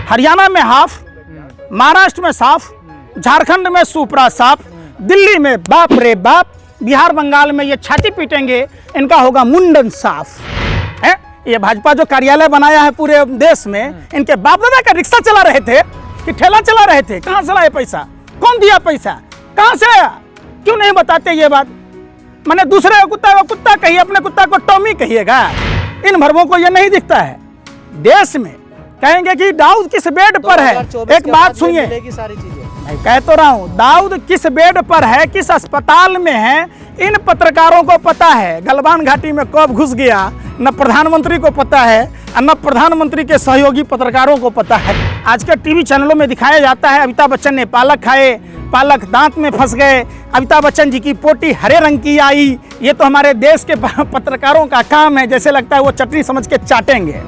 हरियाणा में हाफ, महाराष्ट्र में साफ, झारखंड में सुपरा साफ, दिल्ली में बाप रे बाप, बिहार बंगाल में ये छाती पीटेंगे, इनका होगा मुंडन साफ है। ये भाजपा जो कार्यालय बनाया है पूरे देश में, इनके बाप दादा का रिक्शा चला रहे थे कि ठेला चला रहे थे? कहाँ से लाए पैसा? कौन दिया पैसा? कहाँ से आया? क्यों नहीं बताते ये बात? मैंने दूसरे कुत्ता को कुत्ता कहिए, अपने कुत्ता को टॉमी कहिएगा। इन भरमों को ये नहीं दिखता है। देश में कहेंगे कि दाऊद किस बेड पर है। एक बात सुनिए, मैं कह तो रहा हूँ, दाऊद किस बेड पर है, किस अस्पताल में है, इन पत्रकारों को पता है। गलवान घाटी में कब घुस गया न प्रधानमंत्री को पता है और न प्रधानमंत्री के सहयोगी पत्रकारों को पता है। आज के टीवी चैनलों में दिखाया जाता है अमिताभ बच्चन ने पालक खाए, पालक दांत में फंस गए, अमिताभ बच्चन जी की पोटी हरे रंग की आई। ये तो हमारे देश के पत्रकारों का काम है, जैसे लगता है वो चटनी समझ के चाटेंगे।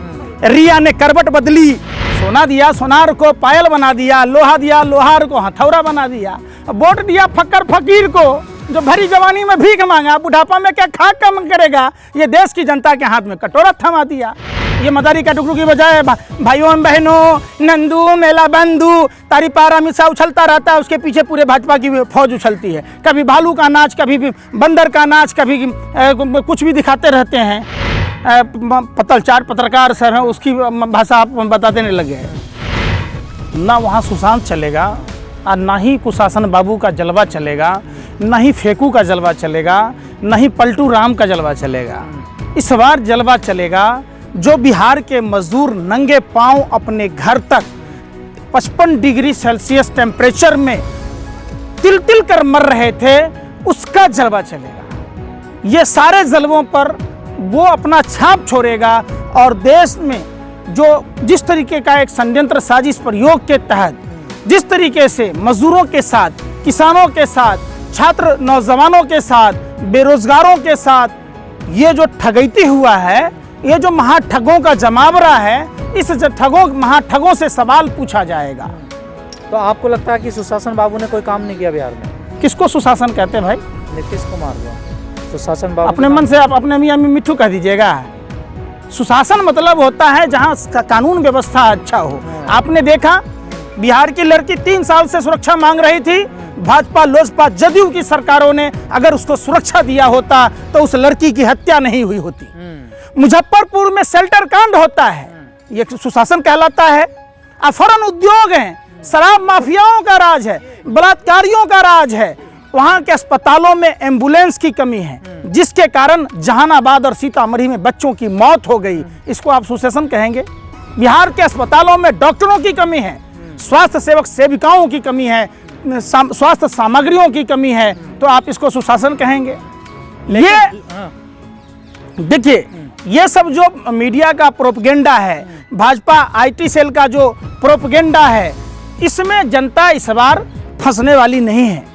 रिया ने करवट बदली, सोना दिया सोनार को पायल बना दिया, लोहा दिया लोहार को हथौड़ा बना दिया, वोट दिया फक्कर फकीर को जो भरी जवानी में भीख मांगा, बुढ़ापा में क्या खा कम करेगा। ये देश की जनता के हाथ में कटोरा थमा दिया। ये मदारी का टुकड़ू की बजाय भाइयों बहनों, नंदू मेला बंधु, तारी पार अमित शाह उछलता रहता है, उसके पीछे पूरे भाजपा की फौज उछलती है। कभी भालू का नाच, कभी भी बंदर का नाच, कभी कुछ भी दिखाते रहते हैं। पतल चार पत्रकार सर हैं, उसकी भाषा आप बताते नहीं लगे। ना वहाँ सुशांत चलेगा और ना ही कुशासन बाबू का जलवा चलेगा, ना ही फेकू का जलवा चलेगा, ना ही पलटू राम का जलवा चलेगा। इस बार जलवा चलेगा जो बिहार के मजदूर नंगे पांव अपने घर तक 55 डिग्री सेल्सियस टेम्परेचर में तिल तिल कर मर रहे थे, उसका जलवा चलेगा। ये सारे जलवों पर वो अपना छाप छोड़ेगा और देश में जो जिस तरीके का एक षड्यंत्र साजिश प्रयोग के तहत जिस तरीके से मजदूरों के साथ, किसानों के साथ, छात्र नौजवानों के साथ, बेरोजगारों के साथ ये जो ठगैती हुआ है, ये जो महाठगों का जमावड़ा है, इस महाठगों से सवाल पूछा जाएगा। तो आपको लगता है कि सुशासन बाबू ने कोई काम नहीं किया बिहार में? किसको सुशासन कहते हैं भाई? नीतीश कुमार को सुशासन बाबू? अपने मन से आप अपने मियाँ मिट्ठू कह दीजिएगा। सुशासन मतलब होता है जहाँ कानून व्यवस्था अच्छा हो। आपने देखा बिहार की लड़की 3 साल से सुरक्षा मांग रही थी, भाजपा लोजपा जदयू की सरकारों ने अगर उसको सुरक्षा दिया होता तो उस लड़की की हत्या नहीं हुई होती। मुजफ्फरपुर में शेल्टर कांड होता है, ये सुशासन कहलाता है। अफरन उद्योग है, शराब माफियाओं का राज है, बलात्कारियों का राज है। वहाँ के अस्पतालों में एम्बुलेंस की कमी है, जिसके कारण जहानाबाद और सीतामढ़ी में बच्चों की मौत हो गई। इसको आप सुशासन कहेंगे? बिहार के अस्पतालों में डॉक्टरों की कमी है, स्वास्थ्य सेवक सेविकाओं की कमी है, स्वास्थ्य सामग्रियों की कमी है, तो आप इसको सुशासन कहेंगे? ये देखिए, ये सब जो मीडिया का प्रोपगेंडा है, भाजपा IT सेल का जो प्रोपगेंडा है, इसमें जनता इस बार फंसने वाली नहीं है।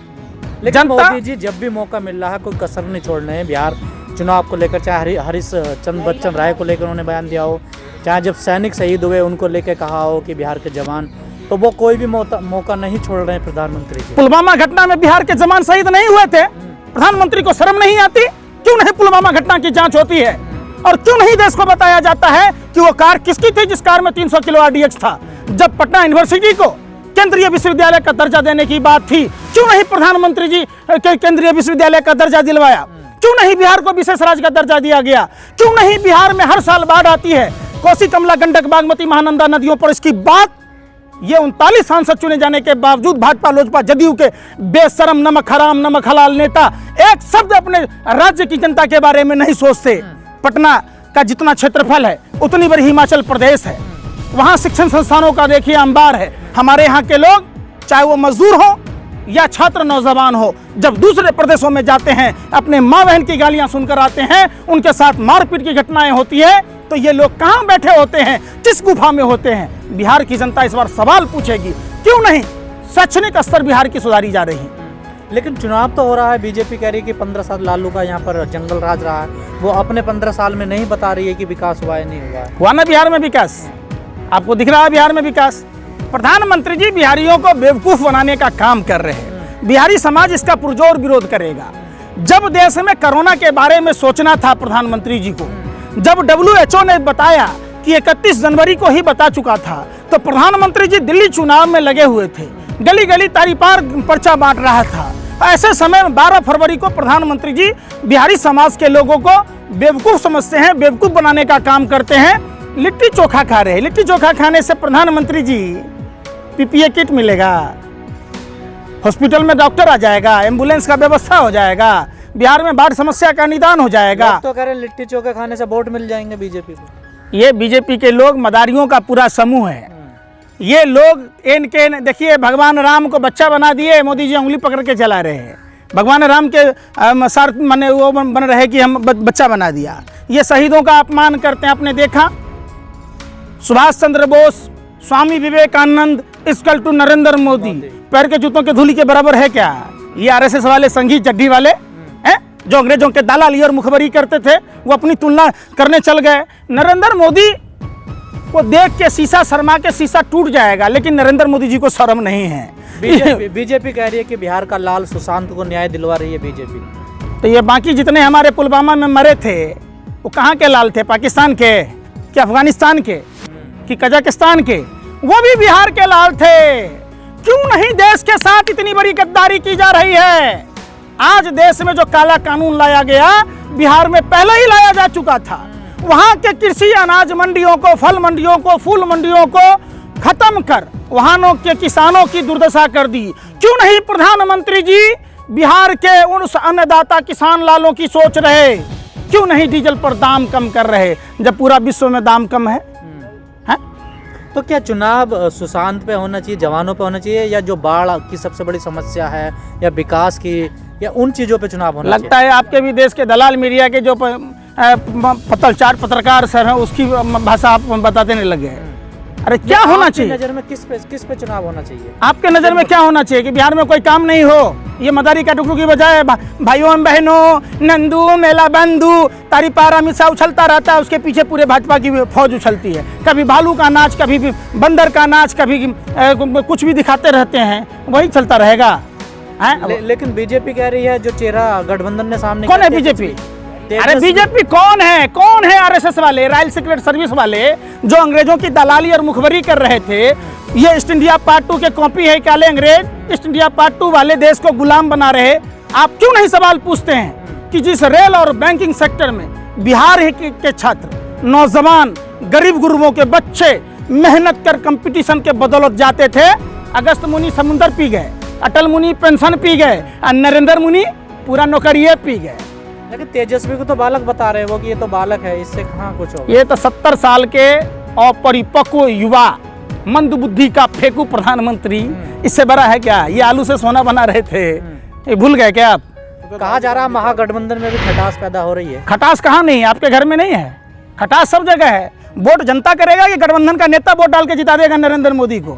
लेकिन मोदी जी जब भी मौका मिल रहा है कोई कसर नहीं छोड़ रहे हैं। बिहार चुनाव को लेकर चाहे हरीश चंद्र बच्चन राय को लेकर उन्होंने बयान दिया हो, चाहे जब सैनिक शहीद हुए उनको लेकर कहा हो कि बिहार के जवान, तो वो कोई भी मौका नहीं छोड़ रहे हैं प्रधानमंत्री जी। पुलवामा घटना में बिहार के जवान शहीद नहीं हुए थे, प्रधानमंत्री को शर्म नहीं आती? क्यों नहीं पुलवामा घटना की जांच होती है? और क्यों नहीं देश को बताया जाता है कि वो कार किसकी थी जिस कार में 300 किलो RDX था? जब पटना यूनिवर्सिटी को केंद्रीय विश्वविद्यालय का दर्जा देने की बात थी, क्यों नहीं प्रधानमंत्री जी केंद्रीय विश्वविद्यालय का दर्जा दिलवाया? क्यों नहीं बिहार को विशेष राज्य का दर्जा दिया गया? क्यों नहीं बिहार में हर साल बाढ़ आती है, कोसी कमला गंडक बागमती महानंदा नदियों पर इसकी बात? ये 39 सांसद चुने जाने के बावजूद भाजपा लोजपा जदयू के बेशरम नमक हराम नमक हलाल नेता एक शब्द अपने राज्य की जनता के बारे में नहीं सोचते। पटना का जितना क्षेत्रफल है उतनी बड़ी हिमाचल प्रदेश है, वहाँ शिक्षण संस्थानों का देखिए अंबार है। हमारे यहाँ के लोग चाहे वो मजदूर हो या छात्र नौजवान हो, जब दूसरे प्रदेशों में जाते हैं अपने माँ बहन की गालियाँ सुनकर आते हैं, उनके साथ मारपीट की घटनाएं होती है, तो ये लोग कहाँ बैठे होते हैं, किस गुफा में होते हैं? बिहार की जनता इस बार सवाल पूछेगी, क्यों नहीं शैक्षणिक स्तर बिहार की सुधारी जा रही है? लेकिन चुनाव तो हो रहा है, बीजेपी कह रही है कि 15 साल लालू का यहाँ पर जंगल राज रहा है, वो अपने 15 साल में नहीं बता रही है कि विकास हुआ है नहीं हुआ है। हुआ ना बिहार में विकास? आपको दिख रहा है बिहार में विकास? प्रधानमंत्री जी बिहारियों को बेवकूफ बनाने का काम कर रहे हैं। बिहारी समाज इसका पुरजोर विरोध करेगा। जब देश में कोरोना के बारे में सोचना था प्रधानमंत्री जी को, जब WHO ने बताया कि 31 जनवरी को ही बता चुका था। तो प्रधानमंत्री जी दिल्ली चुनाव में लगे हुए थे, गली गली तारी पार पर्चा बांट रहा था। ऐसे समय में 12 फरवरी को प्रधानमंत्री जी बिहारी समाज के लोगों को बेवकूफ़ समझते हैं, बेवकूफ़ बनाने का काम करते हैं। लिट्टी चोखा खा रहे हैं। लिट्टी चोखा खाने से प्रधानमंत्री जी पीपीए किट मिलेगा, हॉस्पिटल में डॉक्टर आ जाएगा, एम्बुलेंस का व्यवस्था हो जाएगा, बिहार में बाढ़ समस्या का निदान हो जाएगा। लोग तो कह रहे लिट्टी चोखा खाने से वोट मिल जाएंगे बीजेपी को। ये बीजेपी के लोग मदारियों का पूरा समूह है। ये लोग इनके देखिए, भगवान राम को बच्चा बना दिए, मोदी जी उंगली पकड़ के चला रहे हैं। भगवान राम के साथ माने वो बन रहे कि हम बच्चा बना दिया। ये शहीदों का अपमान करते हैं। आपने देखा सुभाष चंद्र बोस, स्वामी विवेकानंद इक्वल टू नरेंद्र मोदी, पैर के जूतों के धूली के बराबर है क्या? ये आरएसएस वाले, संघी चड्डी वाले हैं जो अंग्रेजों के दलाली और मुखबरी करते थे, वो अपनी तुलना करने चल गए। नरेंद्र मोदी को देख के शीशा शर्मा के शीशा टूट जाएगा, लेकिन नरेंद्र मोदी जी को शर्म नहीं है। बीजेपी कह रही है कि बिहार का लाल सुशांत को न्याय दिलवा रही है बीजेपी। तो ये बाकी जितने हमारे पुलवामा में मरे थे वो कहाँ के लाल थे? पाकिस्तान के कि अफगानिस्तान के कि कजाकिस्तान के? वो भी बिहार के लाल थे। क्यों नहीं देश के साथ इतनी बड़ी गद्दारी की जा रही है? आज देश में जो काला कानून लाया गया, बिहार में पहले ही लाया जा चुका था। वहां के कृषि अनाज मंडियों को, फल मंडियों को, फूल मंडियों को खत्म कर वहां के किसानों की दुर्दशा कर दी। क्यों नहीं प्रधानमंत्री जी बिहार के उन अन्नदाता किसान लालों की सोच रहे? क्यों नहीं डीजल पर दाम कम कर रहे जब पूरा विश्व में दाम कम है? तो क्या चुनाव सुशांत पे होना चाहिए, जवानों पे होना चाहिए, या जो बाढ़ की सबसे बड़ी समस्या है, या विकास की, या उन चीज़ों पे चुनाव होना लगता है आपके भी देश के दलाल मीडिया के जो चार पत्रकार सर हैं उसकी भाषा आप बताते नहीं लगे। अरे क्या होना चाहिए? नज़र में किस पे चुनाव होना चाहिए? आपके नज़र में क्या होना चाहिए? कि बिहार में कोई काम नहीं हो, ये मदारी का टुकड़ू की बजाय भाइयों बहनों, नंदू मेला बंधु, तारी पार अमित शाह उछलता रहता है, उसके पीछे पूरे भाजपा की फौज उछलती है। कभी भालू का नाच, कभी बंदर का नाच, कभी कुछ भी दिखाते रहते हैं, वही चलता रहेगा। लेकिन बीजेपी कह रही है जो चेहरा गठबंधन ने सामने, कौन है बीजेपी? अरे बीजेपी कौन है? कौन है? आरएसएस वाले, रॉयल सीक्रेट सर्विस वाले जो अंग्रेजों की दलाली और मुखबरी कर रहे थे। ये ईस्ट इंडिया पार्ट 2 के कॉपी है काले अंग्रेज। ईस्ट इंडिया पार्ट 2 वाले देश को गुलाम बना रहे। आप क्यों नहीं सवाल पूछते हैं कि जिस रेल और बैंकिंग सेक्टर में बिहार के छात्र, नौजवान, गरीब गुरुओं के बच्चे मेहनत कर कंपटीशन के बदौलत जाते थे, अगस्त मुनि समुंदर पी गए, अटल मुनि पेंशन पी गए, और नरेंद्र मुनि पूरा नौकरिये पी गए। लेकिन तेजस्वी को तो बालक बता रहे हैं वो कि ये तो बालक है, इससे कहाँ कुछ होगा। ये तो 70 साल के अपरिपक्व युवा मंद बुद्धि का फेंकू प्रधानमंत्री, इससे बड़ा है क्या? ये आलू से सोना बना रहे थे, ये भूल गए क्या आप? कहा जा रहा है महागठबंधन में भी खटास पैदा हो रही है। खटास कहाँ नहीं है? आपके घर में नहीं है? खटास सब जगह है। वोट जनता करेगा कि गठबंधन का नेता वोट डाल के जिता देगा नरेंद्र मोदी को?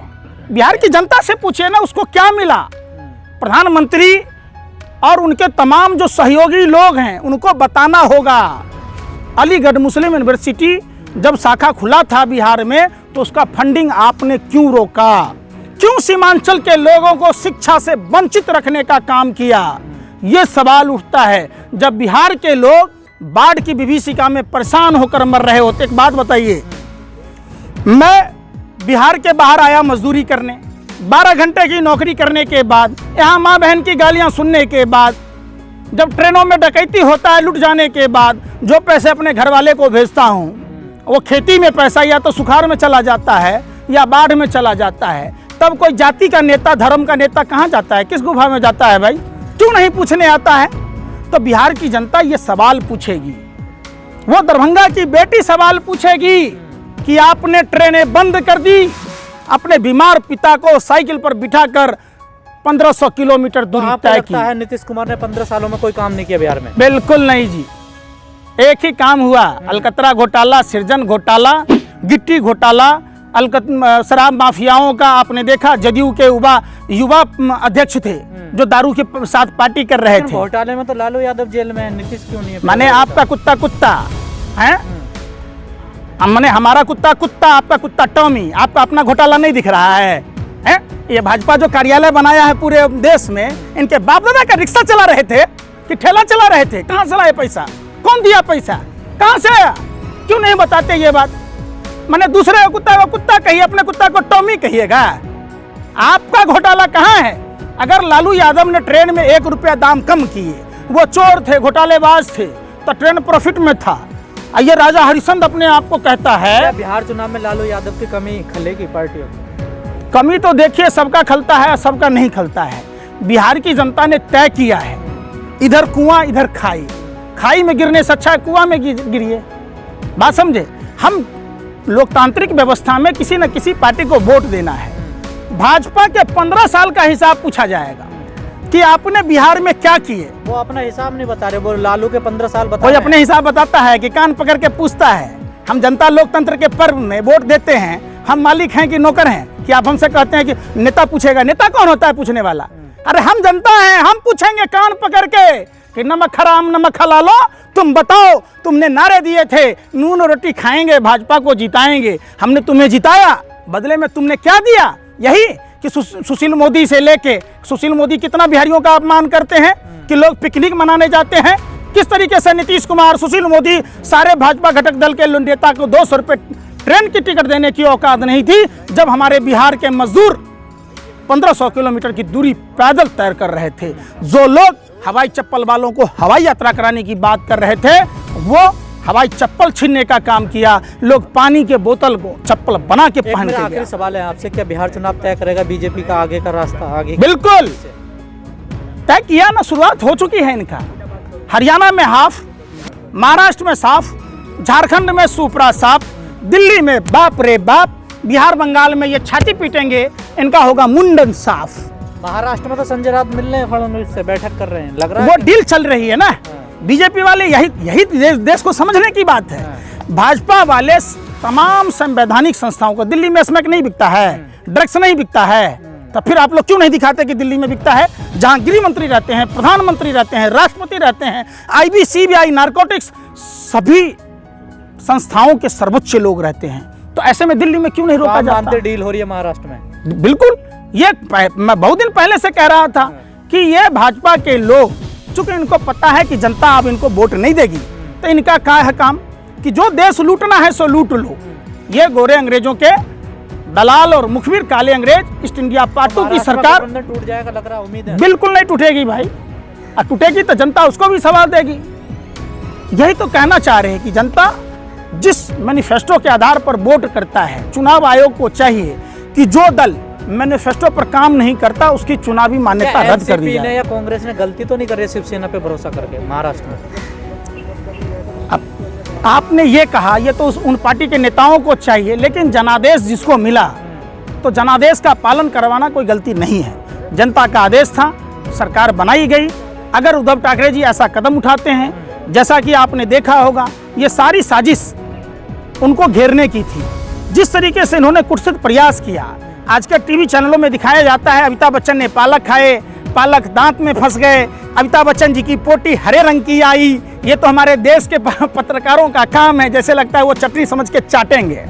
बिहार की जनता से पूछिए ना, उसको क्या मिला? प्रधानमंत्री और उनके तमाम जो सहयोगी लोग हैं उनको बताना होगा। अलीगढ़ मुस्लिम यूनिवर्सिटी जब शाखा खुला था बिहार में, तो उसका फंडिंग आपने क्यों रोका? क्यों सीमांचल के लोगों को शिक्षा से वंचित रखने का काम किया? ये सवाल उठता है जब बिहार के लोग बाढ़ की विभीषिका में परेशान होकर मर रहे होते। एक बात बताइए, मैं बिहार के बाहर आया मजदूरी करने, 12 घंटे की नौकरी करने के बाद, यहाँ माँ बहन की गालियाँ सुनने के बाद, जब ट्रेनों में डकैती होता है लुट जाने के बाद, जो पैसे अपने घर वाले को भेजता हूँ वो खेती में पैसा या तो सुखाड़ में चला जाता है या बाढ़ में चला जाता है। तब कोई जाति का नेता, धर्म का नेता कहाँ जाता है? किस गुफा में जाता है भाई? क्यों नहीं पूछने आता है? तो बिहार की जनता ये सवाल पूछेगी। वो दरभंगा की बेटी सवाल पूछेगी कि आपने ट्रेनें बंद कर दी, अपने बीमार पिता को साइकिल पर बिठाकर 1500 किलोमीटर दूरी तय की। है नीतीश कुमार ने 15 सालों में कोई काम नहीं किया बिहार में? बिल्कुल नहीं जी, एक ही काम हुआ, अलकतरा घोटाला, सृजन घोटाला, गिट्टी घोटाला, शराब माफियाओं का आपने देखा। जदयू के युवा अध्यक्ष थे जो दारू के साथ पार्टी कर रहे थे। घोटाले में तो लालू यादव जेल में है, नीतीश क्यों नहीं है? माने आपका कुत्ता कुत्ता है, मैंने हमारा कुत्ता कुत्ता, आपका कुत्ता टॉमी। आपका अपना घोटाला नहीं दिख रहा है? ये भाजपा जो कार्यालय बनाया है पूरे देश में, इनके बाप दादा का रिक्शा चला रहे थे कि ठेला चला रहे थे? कहाँ से लाए पैसा? कौन दिया पैसा? कहाँ से आया? क्यों नहीं बताते ये बात? मैंने दूसरे का कुत्ता को कुत्ता कहिए, अपने कुत्ता को टॉमी कहिएगा। आपका घोटाला कहाँ है? अगर लालू यादव ने ट्रेन में 1 रुपया दाम कम किए, वो चोर थे, घोटालेबाज थे, तो ट्रेन प्रॉफिट में था। ये राजा हरिश्चंद अपने आप को कहता है। क्या बिहार चुनाव में लालू यादव की कमी खलेगी पार्टियों की? कमी तो देखिए सबका खलता है, सबका नहीं खलता है। बिहार की जनता ने तय किया है, इधर कुआं इधर खाई, खाई में गिरने से अच्छा है कुआं में गिरिए। बात समझे? हम लोकतांत्रिक व्यवस्था में किसी न किसी पार्टी को वोट देना है। भाजपा के 15 साल का हिसाब पूछा जाएगा कि आपने बिहार में क्या किए। वो अपना हिसाब नहीं बता रहे, वो लालू के 15 साल बता कोई रहे अपने हिसाब बताता है कि कान पकड़ के पूछता है। हम जनता लोकतंत्र के पर्व में वोट देते हैं, हम मालिक हैं कि नौकर हैं? कि आप हमसे कहते हैं कि नेता पूछेगा? नेता कौन होता है पूछने वाला? अरे हम जनता हैं, हम पूछेंगे कान पकड़ के कि नमक हराम नमक हलालो, तुम बताओ, तुमने नारे दिए थे नून रोटी खाएंगे, भाजपा को जिताएंगे, हमने तुम्हें जिताया, बदले में तुमने क्या दिया? यही कि सुशील मोदी से लेके, सुशील मोदी कितना बिहारियों का अपमान करते हैं कि लोग पिकनिक मनाने जाते हैं। किस तरीके से नीतीश कुमार, सुशील मोदी, सारे भाजपा घटक दल के नेता को 200 रुपये ट्रेन की टिकट देने की औकात नहीं थी, जब हमारे बिहार के मजदूर 1500 किलोमीटर की दूरी पैदल तय कर रहे थे। जो लोग हवाई चप्पल वालों को हवाई यात्रा कराने की बात कर रहे थे, वो हवाई चप्पल छीनने का काम किया। लोग पानी के बोतल को चप्पल बना के पहन के। आखिरी सवाल है आपसे, क्या बिहार चुनाव तय करेगा बीजेपी का आगे का रास्ता? आगे बिल्कुल तय किया ना, शुरुआत हो चुकी है इनका। हरियाणा में हाफ, महाराष्ट्र में साफ, झारखंड में सुपरा साफ, दिल्ली में बाप रे बाप, बिहार बंगाल में ये छाती पीटेंगे, इनका होगा मुंडन साफ। महाराष्ट्र में तो संजय राउत मिलने फडणवीस से बैठक कर रहे हैं, लग रहा है वो डील चल रही है ना। बीजेपी वाले यही देश को समझने की बात है। भाजपा वाले तमाम संवैधानिक संस्थाओं को, दिल्ली में स्मैक नहीं बिकता है, ड्रग्स नहीं बिकता है, तो फिर आप लोग क्यों नहीं दिखाते कि दिल्ली में बिकता है? जहां गृह मंत्री रहते हैं, प्रधानमंत्री रहते हैं, राष्ट्रपति रहते हैं, IB, CBI, नारकोटिक्स, सभी संस्थाओं के सर्वोच्च लोग रहते हैं, तो ऐसे में दिल्ली में क्यों नहीं रोका जाता? डील हो रही है महाराष्ट्र में। बिल्कुल, ये मैं बहुत दिन पहले से कह रहा था कि ये भाजपा के लोग, चूंकि इनको पता है कि जनता अब इनको वोट नहीं देगी, तो इनका क्या है काम कि जो देश लूटना है सो लूट लो। ये गोरे अंग्रेजों के दलाल और मुखबिर काले अंग्रेज, ईस्ट इंडिया पार्टी की सरकार टूट जाएगा लग रहा है, उम्मीद है? बिल्कुल नहीं टूटेगी भाई, और टूटेगी तो जनता उसको भी सवाल देगी। यही तो कहना चाह रहे हैं कि जनता जिस मैनिफेस्टो के आधार पर वोट करता है, चुनाव आयोग को चाहिए कि जो दल मैनिफेस्टो पर काम नहीं करता उसकी चुनावी मान्यता रद्द कर दी जाए। या कांग्रेस ने गलती तो नहीं कर रही शिवसेना पे भरोसा करके महाराष्ट्र में? अब आपने ये कहा, ये तो उन पार्टी के नेताओं को चाहिए, लेकिन जनादेश जिसको मिला तो जनादेश का पालन करवाना कोई गलती नहीं है। जनता का आदेश था, सरकार बनाई गई। अगर उद्धव ठाकरे जी ऐसा कदम उठाते हैं, जैसा कि आपने देखा होगा, ये सारी साजिश उनको घेरने की थी। जिस तरीके से इन्होंने कुत्सित प्रयास किया, आज के टीवी चैनलों में दिखाया जाता है अमिताभ बच्चन ने पालक खाए, पालक दांत में फंस गए, अमिताभ बच्चन जी की पोटी हरे रंग की आई। ये तो हमारे देश के पत्रकारों का काम है, जैसे लगता है वो चटनी समझ के चाटेंगे।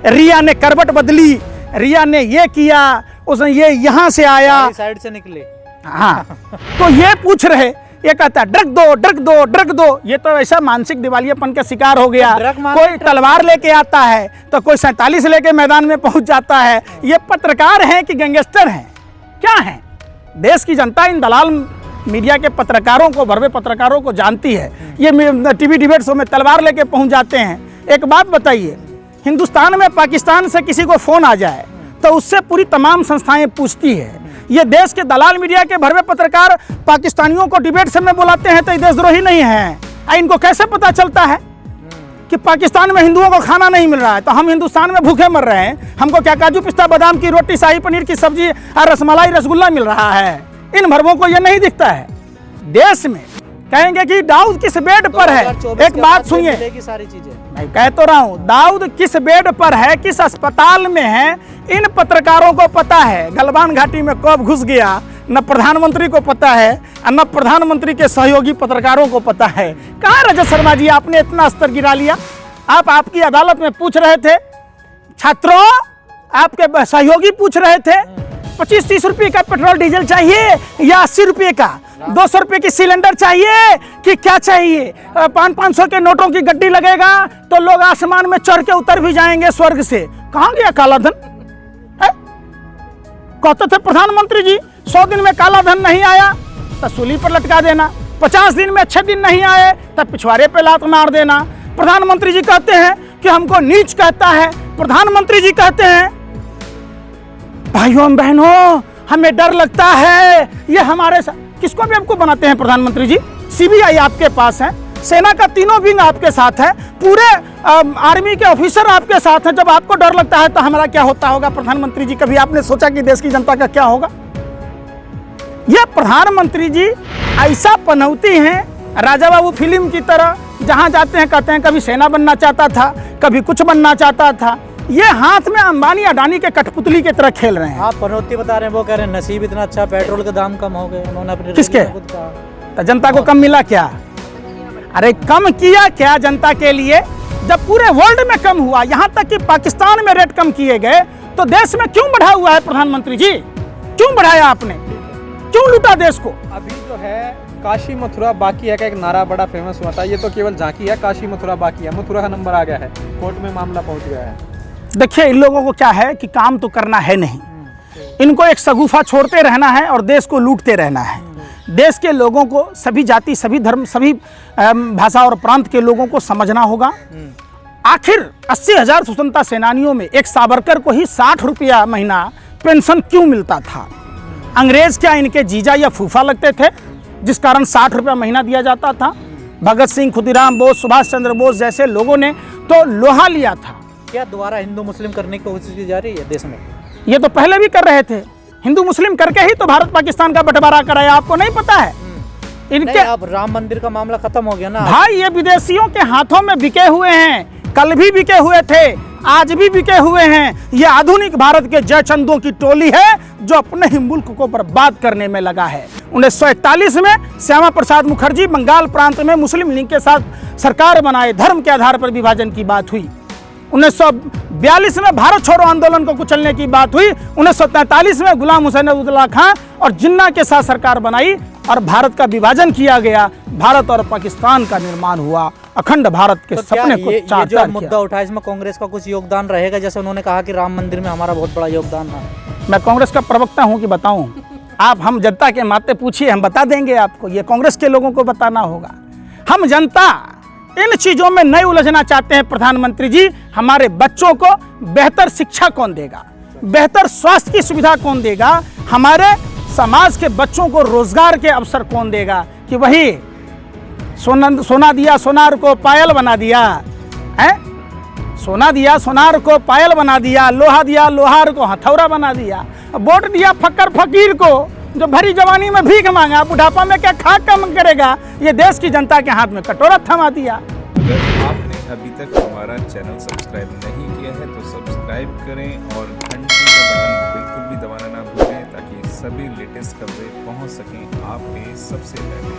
रिया ने करवट बदली, रिया ने ये किया, उसने ये यहाँ से आया, साइड से निकले। हाँ, तो ये पूछ रहे, ये कहता है ड्रग दो ड्रग दो ड्रग दो। ये तो ऐसा मानसिक दिवालियापन का शिकार हो गया। कोई तलवार लेके आता है तो कोई 47 लेके मैदान में पहुंच जाता है। ये पत्रकार हैं कि गैंगस्टर हैं, क्या हैं? देश की जनता इन दलाल मीडिया के पत्रकारों को, भरवे पत्रकारों को जानती है। ये टीवी डिबेट शो में तलवार लेके पहुंच जाते हैं। एक बात बताइए, हिंदुस्तान में पाकिस्तान से किसी को फोन आ जाए तो उससे पूरी तमाम संस्थाएं पूछती है। ये देश के दलाल मीडिया के भरवे पत्रकार पाकिस्तानियों को डिबेट से में बुलाते हैं तो ये देशद्रोही नहीं है। इनको कैसे पता चलता है कि पाकिस्तान में हिंदुओं को खाना नहीं मिल रहा है तो हम हिंदुस्तान में भूखे मर रहे हैं? हमको क्या काजू पिस्ता बादाम की रोटी, शाही पनीर की सब्जी और रसमलाई रसगुल्ला मिल रहा है? इन भरवों को ये नहीं दिखता है। देश में कहेंगे कि दाऊद किस बेड पर है। एक बात सुनिए, सारी चीजें मैं कह तो रहा हूँ, दाऊद किस बेड पर है, किस अस्पताल में है, इन पत्रकारों को पता है। गलवान घाटी में कब घुस गया न प्रधानमंत्री को पता है और न प्रधानमंत्री के सहयोगी पत्रकारों को पता है। कहाँ रजत शर्मा जी, आपने इतना स्तर गिरा लिया? आप आपकी अदालत में पूछ रहे थे, छात्रों आपके सहयोगी पूछ रहे थे 25-30 रुपए का पेट्रोल डीजल चाहिए या 80 रुपए का? 200 रुपए की सिलेंडर चाहिए कि क्या चाहिए? 500 के नोटों की गड्डी लगेगा तो लोग आसमान में चढ़ के उतर भी जाएंगे स्वर्ग से। कहां गया काला धन? कहते थे प्रधानमंत्री जी 100 दिन में काला धन नहीं आया तो सूली पर लटका देना, 50 दिन में अच्छे दिन नहीं आए तब पिछवाड़े पे लात मार देना। प्रधानमंत्री जी कहते हैं कि हमको नीच कहता है। प्रधानमंत्री जी कहते हैं भाइयों बहनों हमें डर लगता है, ये हमारे साथ। किसको भी आपको बनाते हैं प्रधानमंत्री जी? सीबीआई आपके पास है, सेना का तीनों विंग आपके साथ है, पूरे आर्मी के ऑफिसर आपके साथ हैं। जब आपको डर लगता है तो हमारा क्या होता होगा प्रधानमंत्री जी? कभी आपने सोचा कि देश की जनता का क्या होगा? ये प्रधानमंत्री जी ऐसा पनौती हैं राजा बाबू फिल्म की तरह, जहां जाते हैं कहते हैं कभी सेना बनना चाहता था, कभी कुछ बनना चाहता था। ये हाथ में अंबानी अडानी के कठपुतली की तरह खेल रहे हैं। आप पनौती बता रहे हैं, वो कह रहे हैं नसीब इतना अच्छा, पेट्रोल के दाम कम हो गए। उन्होंने अपने किसके? खुद कहा। तो जनता को कम मिला क्या? अरे कम किया क्या जनता के लिए? जब पूरे वर्ल्ड में कम हुआ, यहाँ तक कि पाकिस्तान में रेट कम किए गए, तो देश में क्यों बढ़ा हुआ है प्रधानमंत्री जी? क्यों बढ़ाया आपने? क्यों लूटा देश को? अभी जो है काशी मथुरा बाकी है का एक नारा बड़ा फेमस हुआ था, ये तो केवल झांकी है, काशी मथुरा बाकी है। मथुरा का नंबर आ गया है, कोर्ट में मामला पहुंच गया है। देखिए इन लोगों को क्या है कि काम तो करना है नहीं, इनको एक सगुफा छोड़ते रहना है और देश को लूटते रहना है। देश के लोगों को, सभी जाति, सभी धर्म, सभी भाषा और प्रांत के लोगों को समझना होगा। आखिर 80,000 स्वतंत्रता सेनानियों में एक सावरकर को ही 60 रुपया महीना पेंशन क्यों मिलता था? अंग्रेज क्या इनके जीजा या फूफा लगते थे जिस कारण 60 रुपया महीना दिया जाता था? भगत सिंह, खुदीराम बोस, सुभाष चंद्र बोस जैसे लोगों ने तो लोहा लिया था। क्या दोबारा हिंदू मुस्लिम करने की कोशिश की जा रही है देश में? ये तो पहले भी कर रहे थे, हिंदू मुस्लिम करके ही तो भारत पाकिस्तान का बंटवारा कराया। आपको नहीं पता है? इनके अब राम मंदिर का मामला खत्म हो गया ना भाई, ये विदेशियों के हाथों में बिके हुए हैं। कल भी बिके हुए थे, आज भी बिके हुए हैं। ये आधुनिक भारत के जयचंदों की टोली है जो अपने ही मुल्क को बर्बाद करने में लगा है। 1941 में श्यामा प्रसाद मुखर्जी बंगाल प्रांत में मुस्लिम लीग के साथ सरकार बनाए, धर्म के आधार पर विभाजन की बात हुई। 1942 में भारत छोड़ो आंदोलन को कुचलने की बात हुई। 1943 में गुलाम हुसैन अब्दुल्ला खां और जिन्ना के साथ सरकार बनाई और भारत का विभाजन किया गया। भारत और पाकिस्तान का निर्माण हुआ, अखंड भारत के तो सपने को ये साकार जो किया। मुद्दा उठा इसमें कांग्रेस का कुछ योगदान रहेगा? जैसे उन्होंने कहा कि राम मंदिर में हमारा बहुत बड़ा योगदान रहा। मैं कांग्रेस का प्रवक्ता हूं कि बताऊं? आप हम जनता के नाते पूछिए, हम बता देंगे आपको। ये कांग्रेस के लोगों को बताना होगा। हम जनता इन चीजों में नहीं उलझना चाहते हैं प्रधानमंत्री जी। हमारे बच्चों को बेहतर शिक्षा कौन देगा? बेहतर स्वास्थ्य की सुविधा कौन देगा? हमारे समाज के बच्चों को रोजगार के अवसर कौन देगा? कि वही सोना दिया सोनार को पायल बना दिया है, सोना दिया सोनार को पायल बना दिया, लोहा दिया लोहार को हथौड़ा बना दिया, वोट दिया फक्कर फकीर को जो भरी जवानी में भीख मांगा, बुढ़ापा में क्या खा कम करेगा? ये देश की जनता के हाथ में कटोरा थमा दिया। अगर आपने अभी तक हमारा चैनल सब्सक्राइब नहीं किया है तो सब्सक्राइब करें और घंटी का बटन बिल्कुल भी दबाना ना भूलें ताकि सभी लेटेस्ट खबरें पहुंच सकें आप पे सबसे पहले।